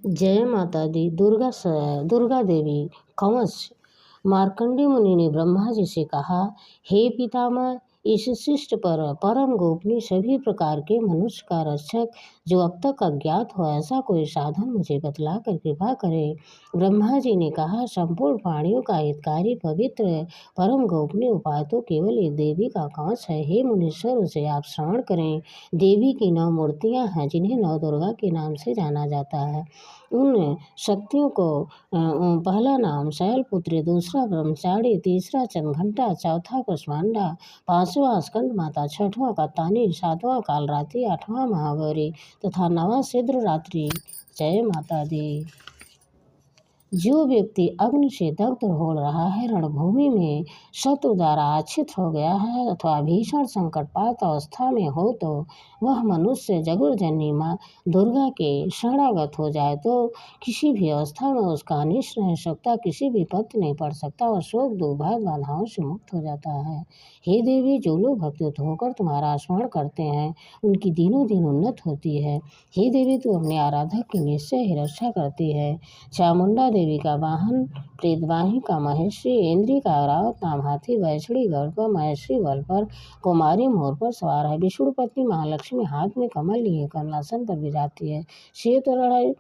जय माता दी। दुर्गा देवी कंवच। मार्कंडेय मुनि ने ब्रह्मा जी से कहा, हे पितामह, इस शिष्ट पर परम गोपनीय सभी प्रकार के मनुष्य का रक्षक जो अब तक अज्ञात हो, ऐसा कोई साधन मुझे बतला कर कृपा करे। ब्रह्मा जी ने कहा, संपूर्ण प्राणियों का हितकारी पवित्र परम गोपनीय उपाय तो केवल एक देवी का कवच है। हे मुनीश्वर, उसे आप श्रवण करें। देवी की 9 मूर्तियां हैं जिन्हें 9 दुर्गा के नाम से जाना जाता है। उन शक्तियों को पहला नाम शैलपुत्री, दूसरा ब्रह्मचारी, तीसरा चंद्रघंटा, चौथा कुष्मांडा, पांचवा स्कंद माता, छठवां कात्यायनी, सातवां कालरात्रि, आठवां महागौरी तथा नवां सिद्धरात्रि। जय माता दी। जो व्यक्ति अग्नि से दग्ध हो रहा है, रणभूमि में शत्रु द्वारा आच्छित हो गया है अथवा भीषण संकटपात अवस्था में हो, तो वह मनुष्य जगुरजननी माँ दुर्गा के शरणागत हो जाए तो किसी भी अवस्था में उसका अनिष्ट नहीं सकता, किसी भी पत्य नहीं पड़ सकता और शोक दुख भय बाधाओं से मुक्त हो जाता है। हे देवी, जो लोग भक्तियुक्त होकर तुम्हारा स्मरण करते हैं उनकी दिनों दिन उन्नत होती है। हे देवी, तू अपने आराधक की निश्चय ही रक्षा करती है। चामुंडा देवी का वाहन प्रेतवाही का महेश्वरी, इंद्री का रावत नाम हाथी, वैष्णी गढ़ पर, महेश्वरी बल पर, कुमारी मोर पर सवार है। विष्णु पत्नी महालक्ष्मी हाथ में कमल लिए कमलासन पर विराजती है। श्वेत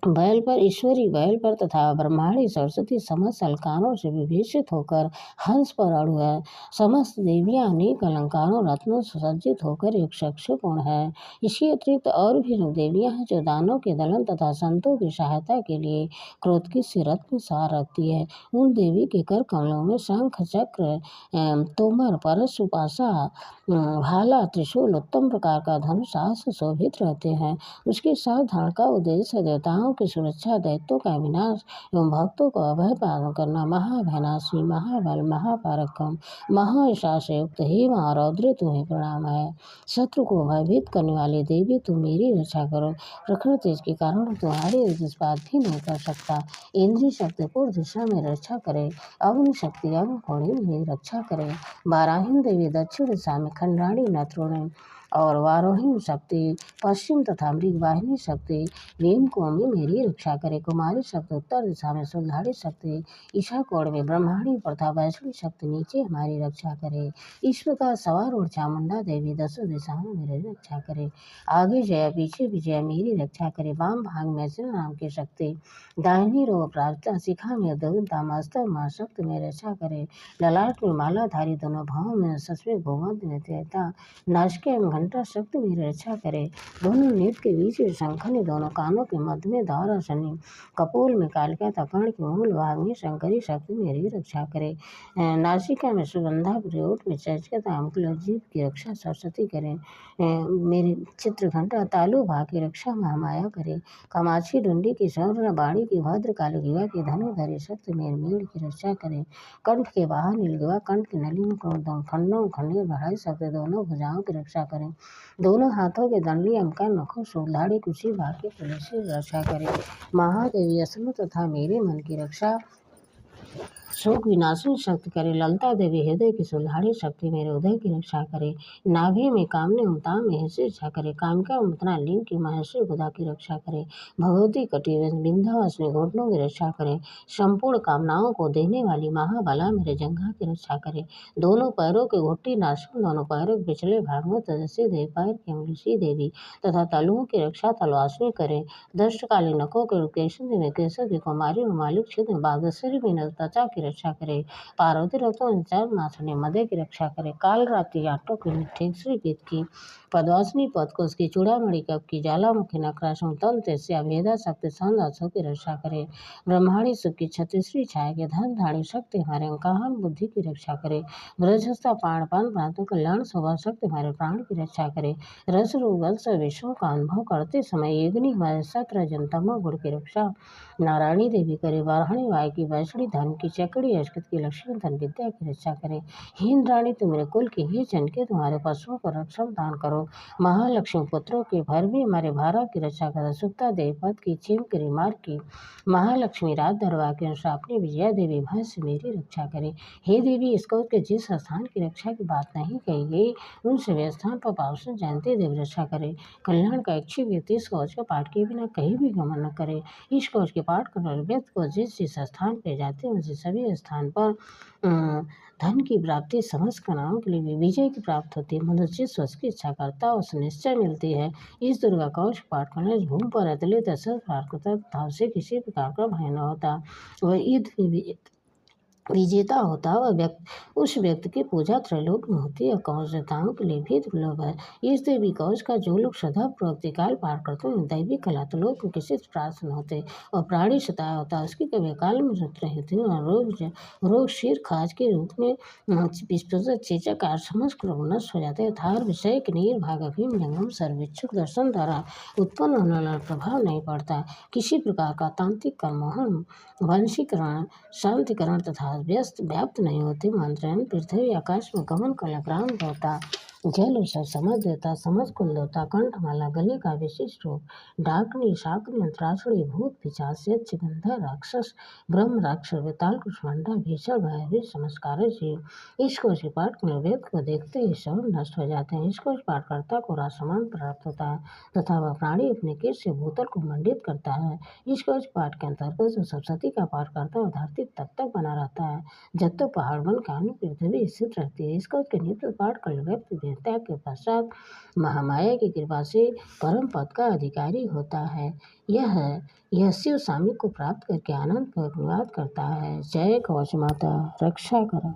बैल पर, ईश्वरी बैल पर तथा ब्रह्माणी सरस्वती समस्त अलंकारों से विभूषित होकर हंस पर अड़ु है। समस्त देवियां अनेक अलंकारों रत्नों से सज्जित होकर एक पूर्ण है। इसके अतिरिक्त और भी देवियां हैं जो दानों के दलन तथा संतों की सहायता के लिए क्रोध की सिरत में सवार रखती है। उन देवी के कर कमलों में शंख चक्र तोमर परश उपासा भाला त्रिशूल उत्तम प्रकार का धनुष आस शोभित रहते हैं। उसके साथ धारण का उद्देश्य देवताओं की सुरक्षा, दैत्यों का विनाश एवं भक्तों को अभय पालन करना। महाभयनाशी, महाबल, महापराक्रम, महायशा से युक्त हे मां रौद्र, तुम्हें प्रणाम है। शत्रु को भयभीत करने वाली देवी, तुम मेरी रक्षा करो। प्रखर तेज के कारण तुम्हारे तेजपात भी नहीं कर सकता। इंद्रिय शक्ति पूर्व दिशा में रक्षा करे, अग्नि शक्ति अग्नि कोणि में रक्षा करे। वाराहीन देवी दक्षिण दिशा में, खंडाणी नत्रोणी और वारोहिणी शक्ति पश्चिम तथा मृगवाहिनी शक्ति वेमकों में मेरी रक्षा करे। कुमारी शक्ति उत्तर दिशा में, सुधारी शक्ति ईशा कोण में, ब्रह्माणी तथा वैष्णवी शक्ति नीचे हमारी रक्षा करे। इस प्रकार सवार और चामुंडा देवी दसों दिशाओं में मेरी रक्षा करे। आगे जया पीछे विजय मेरी रक्षा करे। वाम भाग में श्री नाम की शक्ति, दाहिनी रो प्रार्थना, शिखा में देवता, मस्तक मां शक्ति में रक्षा करे। ललाट में मालाधारी, दोनों भावों में सस्वे भूमध्य में देवता, नासिका एवं घंटा शक्ति मेरी रक्षा करे। दोनों नेत्र के बीच में शंखनी, दोनों कानों के मध्य में दारा शनि, कपोल में कालिका तथा कर्ण के मूल भाग में शंकरी शक्ति मेरी रक्षा करे। नासिका में सुगंधा, प्रयोट में चैचकता, जीव की रक्षा सरस्वती करे। मेरी चित्र घंटा तालु भाग की रक्षा महामाया करे। कामाक्षी डुंडी की स्वर्ण बाणी की भद्र काली गिवा की धनुधरी शक्ति मेरे मेड़ की रक्षा करे। कंठ के बाहर नीलगिवा, कंठ की नली में खंडों खंडियों बढ़ाई सकते, दोनों भुजाओं की रक्षा करें। दोनों हाथों के दंडली अंका नखों सुधाड़ी कुशी भाग के पुलिस की रक्षा करें। महादेवी असनु तथा मेरे मन की रक्षा शोक विनाशनी शक्ति करे। ललिता देवी हृदय की सुधारी शक्ति मेरे उदय की रक्षा करे। नाभि में कामने उमता में हिस्से रक्षा करे। कामिका उमतना लिंग की महेश्वरी गुदा की रक्षा करे। भगवती कटी बिंध्यावासिनी घुटनों की रक्षा करे। संपूर्ण कामनाओं को देने वाली महाबला मेरे जंघा की रक्षा करे। दोनों पैरों के घुट्टी नाशक, दोनों पैरों के पिछले भाग में तेजस्वी देवी, पैर की अंगुली देवी तथा तलुओं की रक्षा तलवासनी करे। दष्टकाली नखों के केशव देवी, केशव की कुमारी मालिक छिद्र बागेश्वरी में त्वचा की रक्षा करे। पार्वती रत्नों चार माथने मदय की रक्षा करे। काल रात्रि आटों की मिठेश्वरी पीत की पद्मासनी पद को उसकी चूड़ामणि कप की ज्वालामुखी नक्रासन तंत्र से अभेदा शक्ति संदासों की रक्षा करे। ब्रह्माणी सुख की छत्तीसरी छाया के धन धाड़ी शक्ति हमारे अंकाहन बुद्धि की रक्षा करे। ब्रजस्ता पाण पान प्रांतों कल्याण शोभा शक्ति हमारे प्राण की रक्षा करे। रस रूप बल से विश्वों का अनुभव करते समय अग्नि हमारे सत्र जनतमो गुण की रक्षा नारायणी देवी करे। वाराहणी वाय की वैष्णी धन की चक्र लकड़ी अस्कृत की लक्ष्मी धन विद्या की रक्षा करे। हे इंद्राणी तुम मेरे कुल की, हे चंके तुम्हारे पशुओं को रक्षण दान करो। महालक्ष्मी पुत्रों के भर भी हमारे भारा की रक्षा करो। सुक्ता देवी पद की, चीम की, रिमार की, महालक्ष्मी रात दरबार के अनुसार अपनी विजया देवी भाई से मेरी रक्षा करे। हे देवी, इस कवच के जिस स्थान की रक्षा की बात नहीं कही गई उन सभी स्थान पर पावसन जयंती देवी रक्षा करे। कल्याण का इच्छुक व्यक्ति इस कवच का पाठ किए बिना कहीं भी गमन न करे। इस कवच के पाठ करने वाले व्यक्ति को जिस जिस स्थान पर जाते हैं उसी सभी स्थान पर धन की प्राप्ति, समस्त कलाओं के लिए विजय की प्राप्त होती है। मनुष्य जिस वस्तु की इच्छा करता है उसे निश्चय मिलती है। इस दुर्गा कवच पाठ करने से भूमि पर अतुलित असर प्राप्त होता है तथा उसे किसी प्रकार का भय न होता। वह युद्ध विजेता होता है। वह उस व्यक्ति की पूजा त्रैलोक में होती है। कवच देवताओं के लिए भी दुर्लभ है। इस देवी कवच का जो लोग श्रद्धापूर्वक काल पाठ करते हैं दैवी कला तो लोग किसी से प्राप्त न होते और प्राणी सताया होता है उसकी कभी काल में मृत्यु नहीं होती और रोग शीर खाज के रूप में चेचक समस्त रोग नष्ट हो जाते हैं। थार विषय के नीर भाग अभीम जंगम सर्वेक्षुक दर्शन द्वारा उत्पन्न होने वाला प्रभाव नहीं पड़ता। किसी प्रकार का तांत्रिक कर्मोहन वंशीकरण शांतिकरण तथा व्यस्त व्याप्त नहीं होते। मंत्रण पृथ्वी आकाश में गमन कला ग्राम देवता, जल और समझ देवता, समझ कुल देवता, कंठमाला गले का विशिष्ट रूप, डाकनी शाकनी अंतराक्षरी भूत पिशाच यक्ष गंधा राक्षस ब्रह्म राक्षस वेताल कुष्मांडा भीषण भयभीत चमत्कार जीव। इस कोश पाठ में व्यक्ति को देखते ही सब नष्ट हो जाते हैं। इस कोश पाठकर्ता को राजसमान प्राप्त होता है तथा वह प्राणी अपने कीर्त से भूतल को मंडित करता है। इस कोश पाठ के अंतर्गत जो सरस्वती का पाठ करता है धरती तब तक बना रहता है जब तक पहाड़ बन कान पृथ्वी स्थित रहती है। इसका के नित्य पाठ कर व्यक्ति देवता के पश्चात महामाया की कृपा से परम पद का अधिकारी होता है। यह शिव स्वामी को प्राप्त करके आनंद पूर्वक निवास करता है। जय कवच माता रक्षा करो।